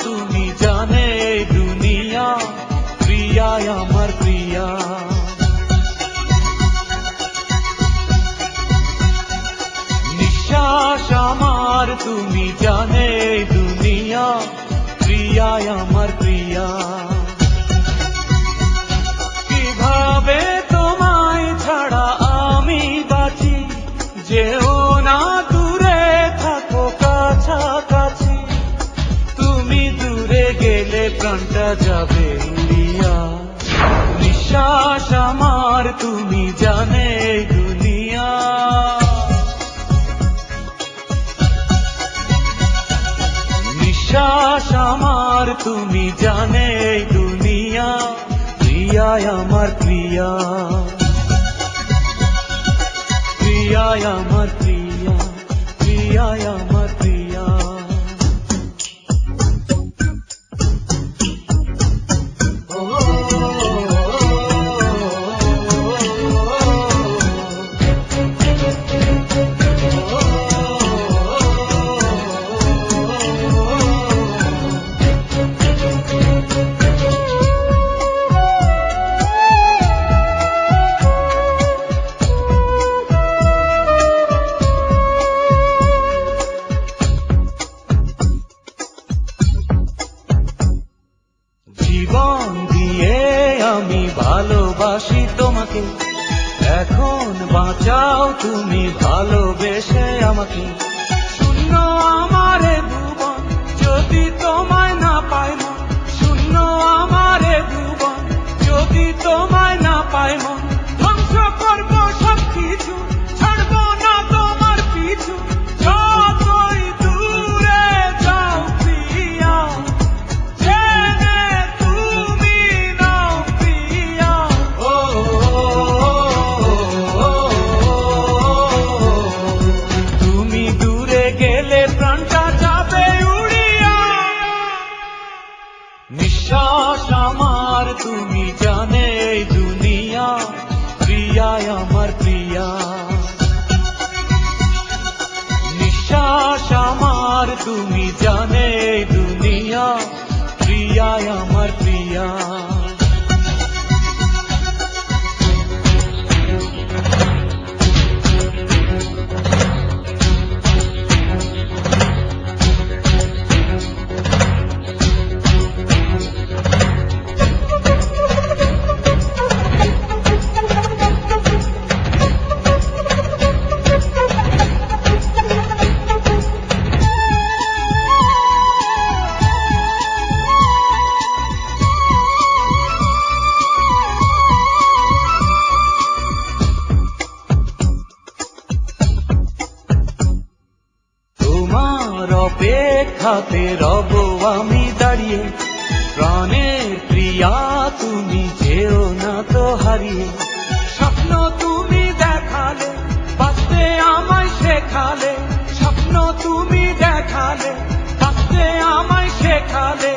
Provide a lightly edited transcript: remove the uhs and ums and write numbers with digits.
তুমি জানে এই দুনিয়া, প্রিয়া আমার প্রিয়া। নিঃশ্বাস আমার তুমি জানে এই দুনিয়া, প্রিয়া আমার প্রিয়া। কিভাবে তোমায় ছাড়া আমি বাঁচি, যেও না দূরে থাকো কাছাকাছি। তুমি দূরে গেলে প্রাণটা যাবে উড়িয়া। নিঃশ্বাস আমার তুমি জানে এই দুনিয়া। নিঃশ্বাস আমার তুমি জানে এই দুনিয়া, প্রিয়া আমার প্রিয়া। প্রিয়া আমার প্রিয়া, প্রিয়া আমার প্রিয়া। জীবন দিয়ে আমি ভালোবাসি তোমাকে, এখন বাঁচাও তুমি ভালোবেসে আমাকে। শূন্য আমারে ভুবন যদি তোমায় না পাই মন, শূন্য আমারে ভুবন যদি তোমায় না পাই মন। ধ্বংস করবো সব কিছু, ছাড়বো না তোমার পিছু, যতই দূরে যাও প্রিয়া, জেনে তুমি নাও প্রিয়া। তুমি দূরে গেলে প্রাণটা যাবে উড়িয়া। নিঃশ্বাস আমার তুমি জানে এই দুনিয়া, প্রিয়া আমার প্রিয়া। নিঃশ্বাস আমার তুমি জানে এই দুনিয়া, প্রিয়া আমার প্রিয়া। তোমার অপেক্ষাতে রব আমি দাঁড়িয়ে, প্রাণের প্রিয়া তুমি যেও না তো হারিয়ে। স্বপ্ন তুমি দেখালে, বাঁচতে আমায় শেখালে, স্বপ্ন তুমি দেখালে, বাঁচতে আমায় শেখালে।